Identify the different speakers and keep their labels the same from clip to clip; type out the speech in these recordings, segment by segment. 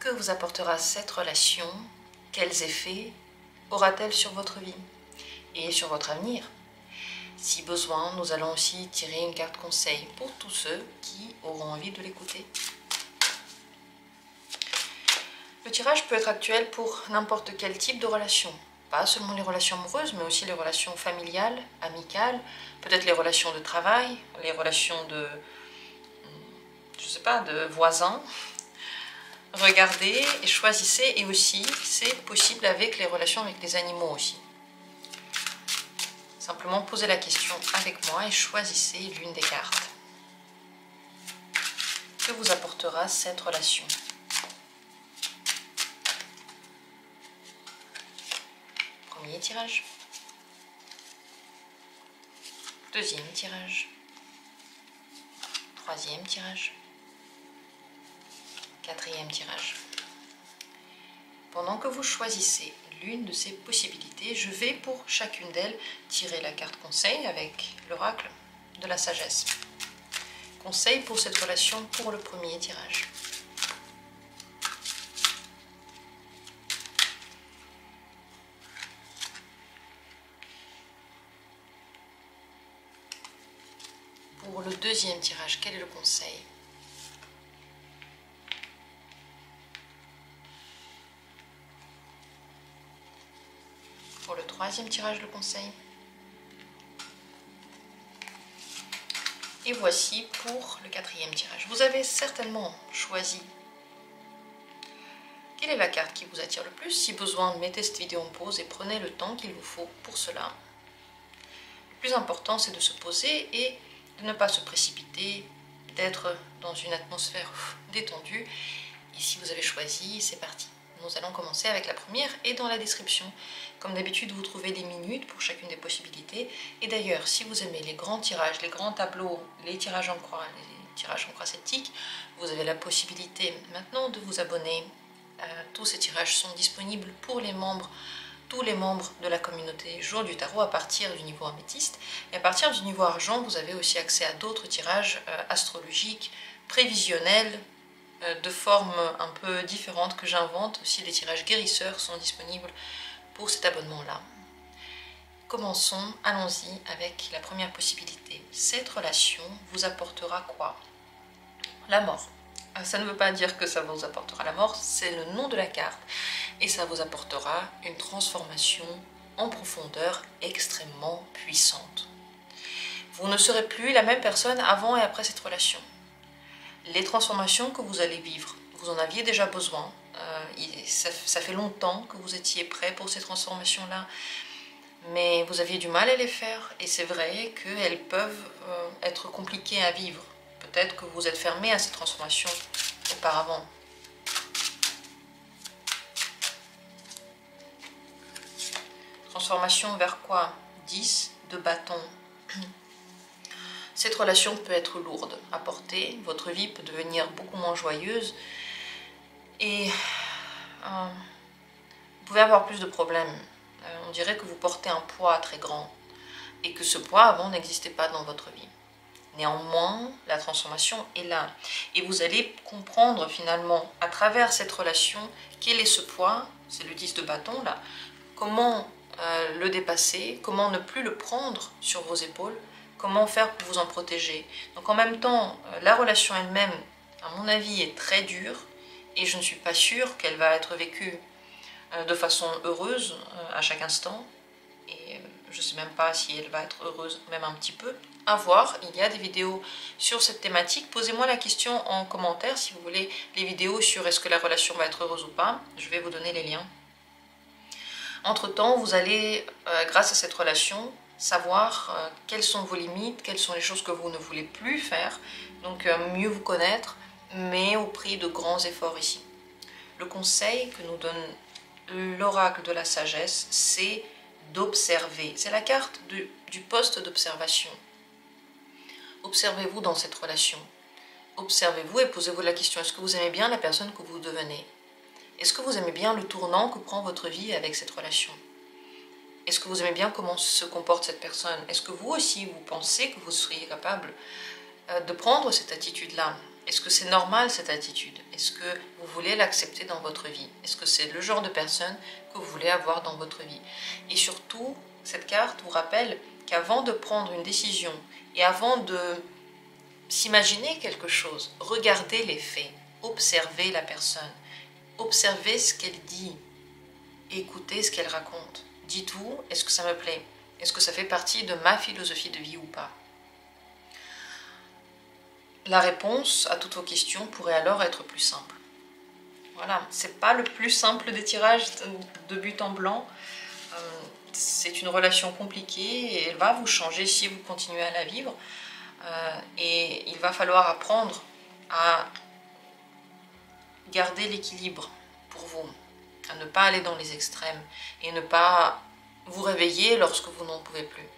Speaker 1: Que vous apportera cette relation? Quels effets aura-t-elle sur votre vie et sur votre avenir? Si besoin, nous allons aussi tirer une carte conseil pour tous ceux qui auront envie de l'écouter. Le tirage peut être actuel pour n'importe quel type de relation. Pas seulement les relations amoureuses, mais aussi les relations familiales, amicales, peut-être les relations de travail, les relations de, je sais pas, de voisins. Regardez et choisissez, et aussi, c'est possible avec les relations avec les animaux aussi. Simplement posez la question avec moi et choisissez l'une des cartes. Que vous apportera cette relation? Premier tirage. Deuxième tirage. Troisième tirage. Quatrième tirage. Pendant que vous choisissez l'une de ces possibilités, je vais pour chacune d'elles tirer la carte conseil avec l'oracle de la sagesse. Conseil pour cette relation pour le premier tirage. Pour le deuxième tirage, quel est le conseil? Pour le troisième tirage, le conseil. Et voici pour le quatrième tirage. Vous avez certainement choisi quelle est la carte qui vous attire le plus. Si besoin, mettez cette vidéo en pause et prenez le temps qu'il vous faut pour cela. Le plus important, c'est de se poser et de ne pas se précipiter, d'être dans une atmosphère détendue. Et si vous avez choisi, c'est parti. Nous allons commencer avec la première et dans la description. Comme d'habitude, vous trouvez des minutes pour chacune des possibilités. Et d'ailleurs, si vous aimez les grands tirages, les grands tableaux, les tirages en croix, les tirages en croix celtique, vous avez la possibilité maintenant de vous abonner. Tous ces tirages sont disponibles pour les membres, tous les membres de la communauté Jour du Tarot à partir du niveau améthyste. Et à partir du niveau argent, vous avez aussi accès à d'autres tirages astrologiques, prévisionnels, de formes un peu différentes que j'invente. Aussi les tirages guérisseurs sont disponibles pour cet abonnement-là. Commençons, allons-y avec la première possibilité. Cette relation vous apportera quoi? La mort. Ça ne veut pas dire que ça vous apportera la mort, c'est le nom de la carte. Et ça vous apportera une transformation en profondeur extrêmement puissante. Vous ne serez plus la même personne avant et après cette relation. Les transformations que vous allez vivre, vous en aviez déjà besoin. Ça fait longtemps que vous étiez prêt pour ces transformations-là, mais vous aviez du mal à les faire. Et c'est vrai qu'elles peuvent être compliquées à vivre. Peut-être que vous êtes fermé à ces transformations auparavant. Transformation vers quoi? 10 de bâton. Cette relation peut être lourde à porter, votre vie peut devenir beaucoup moins joyeuse et vous pouvez avoir plus de problèmes. On dirait que vous portez un poids très grand et que ce poids avant n'existait pas dans votre vie. Néanmoins, la transformation est là et vous allez comprendre finalement à travers cette relation quel est ce poids, c'est le 10 de bâton là, comment le dépasser, comment ne plus le prendre sur vos épaules, comment faire pour vous en protéger. Donc en même temps, la relation elle-même, à mon avis, est très dure et je ne suis pas sûre qu'elle va être vécue de façon heureuse à chaque instant. Et je ne sais même pas si elle va être heureuse, même un petit peu. À voir, il y a des vidéos sur cette thématique. Posez-moi la question en commentaire si vous voulez les vidéos sur est-ce que la relation va être heureuse ou pas. Je vais vous donner les liens. Entre-temps, vous allez, grâce à cette relation, savoir quelles sont vos limites, quelles sont les choses que vous ne voulez plus faire. Donc mieux vous connaître, mais au prix de grands efforts ici. Le conseil que nous donne l'oracle de la sagesse, c'est d'observer. C'est la carte du poste d'observation. Observez-vous dans cette relation. Observez-vous et posez-vous la question, est-ce que vous aimez bien la personne que vous devenez? Est-ce que vous aimez bien le tournant que prend votre vie avec cette relation? Est-ce que vous aimez bien comment se comporte cette personne? Est-ce que vous aussi, vous pensez que vous seriez capable de prendre cette attitude-là? Est-ce que c'est normal cette attitude? Est-ce que vous voulez l'accepter dans votre vie? Est-ce que c'est le genre de personne que vous voulez avoir dans votre vie? Et surtout, cette carte vous rappelle qu'avant de prendre une décision et avant de s'imaginer quelque chose, regardez les faits, observez la personne, observez ce qu'elle dit, écoutez ce qu'elle raconte. Dites-vous, est-ce que ça me plaît? Est-ce que ça fait partie de ma philosophie de vie ou pas? La réponse à toutes vos questions pourrait alors être plus simple. Voilà, c'est pas le plus simple des tirages de but en blanc. C'est une relation compliquée et elle va vous changer si vous continuez à la vivre. Et il va falloir apprendre à garder l'équilibre pour vous, à ne pas aller dans les extrêmes et ne pas vous réveiller lorsque vous n'en pouvez plus.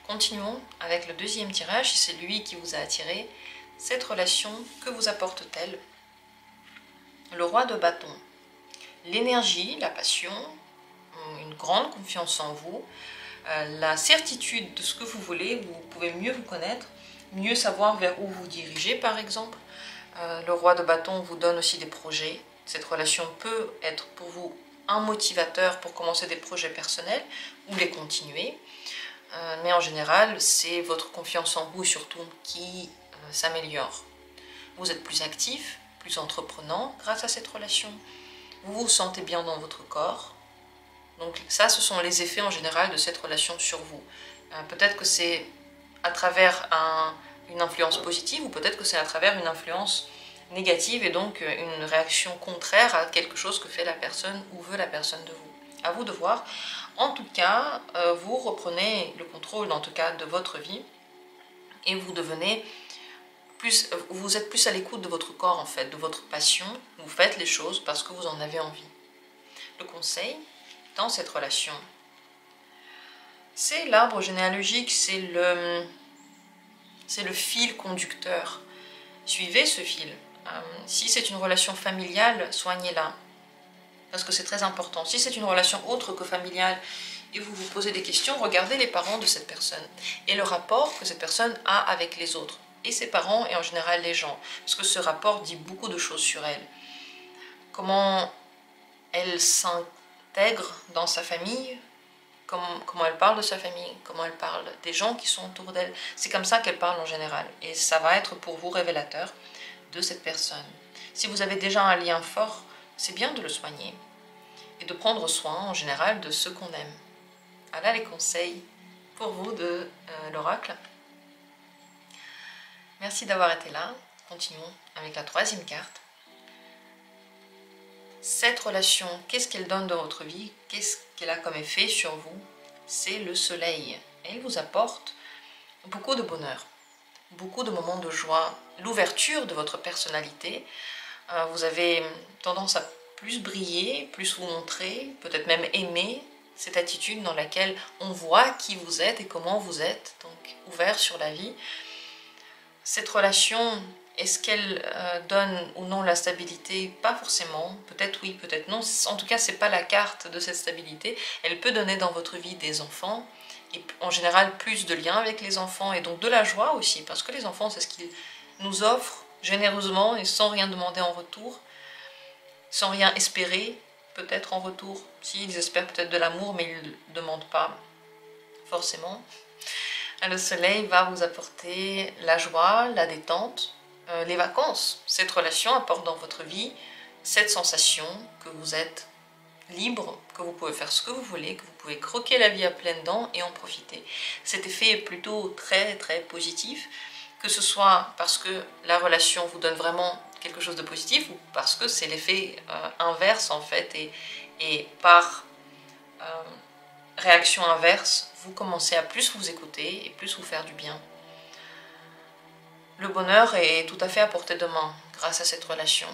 Speaker 1: Continuons avec le deuxième tirage, c'est lui qui vous a attiré. Cette relation, que vous apporte-t-elle? Le roi de bâton. L'énergie, la passion, une grande confiance en vous, la certitude de ce que vous voulez, vous pouvez mieux vous connaître, mieux savoir vers où vous dirigez par exemple. Le roi de bâton vous donne aussi des projets. Cette relation peut être pour vous un motivateur pour commencer des projets personnels ou les continuer. Mais en général, c'est votre confiance en vous surtout qui s'améliore. Vous êtes plus actif, plus entreprenant grâce à cette relation. Vous vous sentez bien dans votre corps. Donc ça, ce sont les effets en général de cette relation sur vous. Peut-être que c'est à travers une influence positive ou peut-être que c'est à travers une influence négative et donc une réaction contraire à quelque chose que fait la personne ou veut la personne de vous. À vous de voir. En tout cas, vous reprenez le contrôle, en tout cas, de votre vie et vous devenez plus, vous êtes plus à l'écoute de votre corps, en fait, de votre passion. Vous faites les choses parce que vous en avez envie. Le conseil dans cette relation, c'est l'arbre généalogique, c'est le fil conducteur. Suivez ce fil. Si c'est une relation familiale, soignez-la. Parce que c'est très important. Si c'est une relation autre que familiale et vous vous posez des questions, regardez les parents de cette personne et le rapport que cette personne a avec les autres, et ses parents et en général les gens. Parce que ce rapport dit beaucoup de choses sur elle. Comment elle s'intègre dans sa famille, comment elle parle de sa famille, comment elle parle des gens qui sont autour d'elle. C'est comme ça qu'elle parle en général. Et ça va être pour vous révélateur de cette personne. Si vous avez déjà un lien fort, c'est bien de le soigner et de prendre soin en général de ceux qu'on aime. Voilà les conseils pour vous de l'oracle. Merci d'avoir été là. Continuons avec la troisième carte. Cette relation, qu'est-ce qu'elle donne dans votre vie? Qu'est-ce qu'elle a comme effet sur vous? C'est le soleil. Elle vous apporte beaucoup de bonheur, beaucoup de moments de joie, l'ouverture de votre personnalité. Vous avez tendance à plus briller, plus vous montrer, peut-être même aimer cette attitude dans laquelle on voit qui vous êtes et comment vous êtes, donc ouvert sur la vie. Cette relation, est-ce qu'elle donne ou non la stabilité? Pas forcément, peut-être oui, peut-être non. En tout cas, c'est pas la carte de cette stabilité. Elle peut donner dans votre vie des enfants, et en général plus de liens avec les enfants, et donc de la joie aussi, parce que les enfants, c'est ce qu'ils nous offrent généreusement et sans rien demander en retour, sans rien espérer peut-être en retour. Si, ils espèrent peut-être de l'amour, mais ils ne demandent pas forcément. Le soleil va vous apporter la joie, la détente, les vacances. Cette relation apporte dans votre vie cette sensation que vous êtes libre, que vous pouvez faire ce que vous voulez, que vous pouvez croquer la vie à pleines dents et en profiter. Cet effet est plutôt très très positif, que ce soit parce que la relation vous donne vraiment quelque chose de positif ou parce que c'est l'effet inverse en fait et par réaction inverse, vous commencez à plus vous écouter et plus vous faire du bien. Le bonheur est tout à fait à portée de main grâce à cette relation.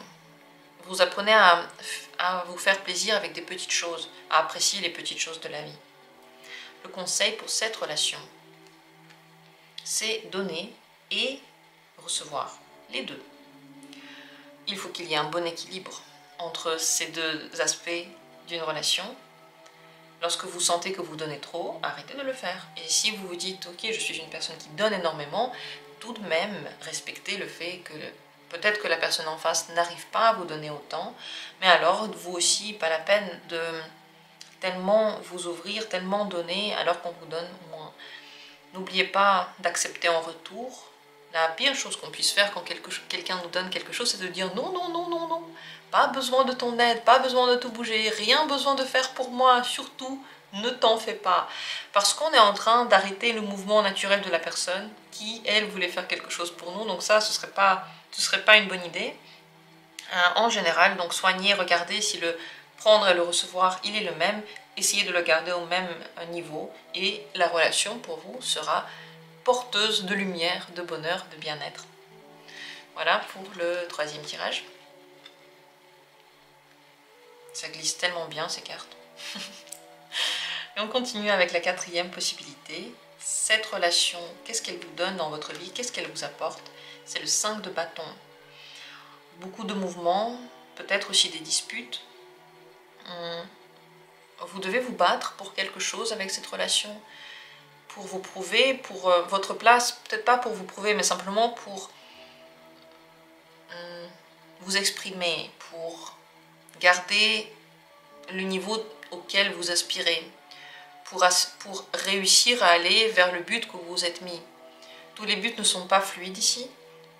Speaker 1: Vous apprenez à vous faire plaisir avec des petites choses, à apprécier les petites choses de la vie. Le conseil pour cette relation, c'est donner et recevoir, les deux. Il faut qu'il y ait un bon équilibre entre ces deux aspects d'une relation. Lorsque vous sentez que vous donnez trop, arrêtez de le faire. Et si vous vous dites, ok, je suis une personne qui donne énormément, tout de même respecter le fait que peut-être que la personne en face n'arrive pas à vous donner autant, mais alors vous aussi, pas la peine de tellement vous ouvrir, tellement donner alors qu'on vous donne moins. N'oubliez pas d'accepter en retour. La pire chose qu'on puisse faire quand quelqu'un nous donne quelque chose, c'est de dire non, non, non, non, non. Pas besoin de ton aide, pas besoin de tout bouger, rien besoin de faire pour moi, surtout ne t'en fais pas. Parce qu'on est en train d'arrêter le mouvement naturel de la personne qui, elle, voulait faire quelque chose pour nous. Donc ça, ce serait pas une bonne idée. En général, donc soignez, regardez si le prendre et le recevoir, il est le même. Essayez de le garder au même niveau et la relation pour vous sera porteuse de lumière, de bonheur, de bien-être. Voilà pour le troisième tirage. Ça glisse tellement bien ces cartes. Et on continue avec la quatrième possibilité. Cette relation, qu'est-ce qu'elle vous donne dans votre vie? Qu'est-ce qu'elle vous apporte? C'est le 5 de bâton. Beaucoup de mouvements, peut-être aussi des disputes. Vous devez vous battre pour quelque chose avec cette relation, pour vous prouver, pour votre place, peut-être pas pour vous prouver, mais simplement pour vous exprimer, pour garder le niveau auquel vous aspirez, pour réussir à aller vers le but que vous vous êtes mis. Tous les buts ne sont pas fluides ici.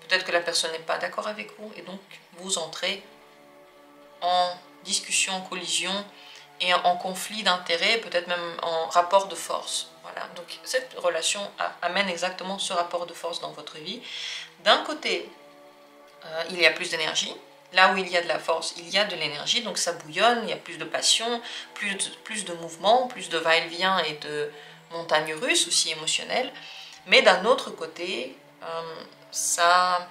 Speaker 1: Peut-être que la personne n'est pas d'accord avec vous et donc vous entrez en discussion, en collision et en conflit d'intérêts, peut-être même en rapport de force. Voilà, donc cette relation amène exactement ce rapport de force dans votre vie. D'un côté, il y a plus d'énergie. Là où il y a de la force, il y a de l'énergie, donc ça bouillonne, il y a plus de passion, plus de mouvement, plus de va-et-vient et de montagnes russes aussi émotionnelles. Mais d'un autre côté, ça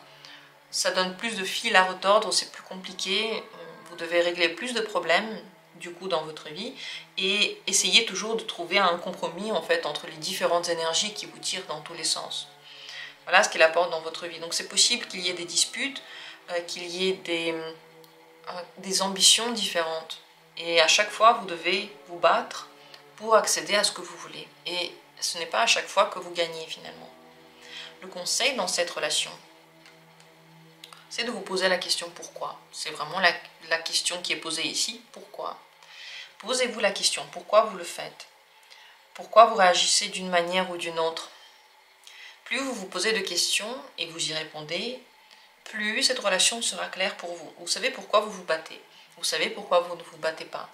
Speaker 1: donne plus de fil à retordre, c'est plus compliqué, vous devez régler plus de problèmes du coup dans votre vie et essayer toujours de trouver un compromis en fait entre les différentes énergies qui vous tirent dans tous les sens. Voilà ce qu'il apporte dans votre vie. Donc c'est possible qu'il y ait des disputes, qu'il y ait des ambitions différentes. Et à chaque fois, vous devez vous battre pour accéder à ce que vous voulez. Et ce n'est pas à chaque fois que vous gagnez finalement. Le conseil dans cette relation, c'est de vous poser la question pourquoi. C'est vraiment la question qui est posée ici, pourquoi. Posez-vous la question, pourquoi vous le faites? Pourquoi vous réagissez d'une manière ou d'une autre? Plus vous vous posez de questions et vous y répondez, plus cette relation sera claire pour vous. Vous savez pourquoi vous vous battez. Vous savez pourquoi vous ne vous battez pas.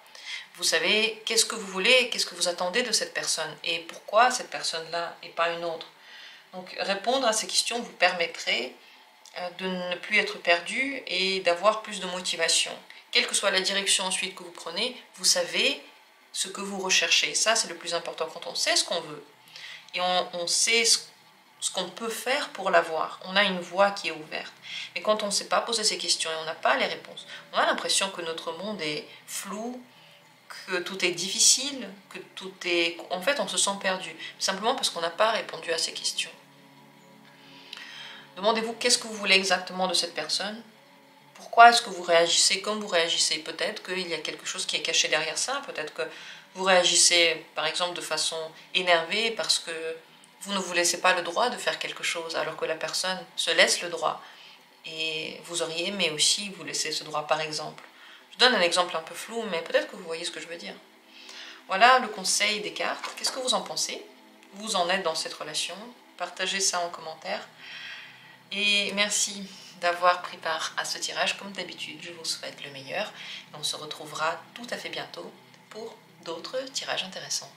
Speaker 1: Vous savez qu'est-ce que vous voulez, qu'est-ce que vous attendez de cette personne et pourquoi cette personne-là et pas une autre. Donc répondre à ces questions vous permettrait de ne plus être perdu et d'avoir plus de motivation. Quelle que soit la direction ensuite que vous prenez, vous savez ce que vous recherchez. Ça, c'est le plus important. Quand on sait ce qu'on veut et on sait ce qu'on peut faire pour l'avoir, on a une voie qui est ouverte. Mais quand on ne sait pas poser ces questions et on n'a pas les réponses, on a l'impression que notre monde est flou, que tout est difficile, que tout est... En fait, on se sent perdu, simplement parce qu'on n'a pas répondu à ces questions. Demandez-vous qu'est-ce que vous voulez exactement de cette personne. Pourquoi est-ce que vous réagissez comme vous réagissez? Peut-être qu'il y a quelque chose qui est caché derrière ça. Peut-être que vous réagissez, par exemple, de façon énervée parce que vous ne vous laissez pas le droit de faire quelque chose, alors que la personne se laisse le droit. Et vous auriez aimé aussi vous laisser ce droit, par exemple. Je donne un exemple un peu flou, mais peut-être que vous voyez ce que je veux dire. Voilà le conseil des cartes. Qu'est-ce que vous en pensez? Vous en êtes dans cette relation? Partagez ça en commentaire. Et merci d'avoir pris part à ce tirage. Comme d'habitude, je vous souhaite le meilleur. On se retrouvera tout à fait bientôt pour d'autres tirages intéressants.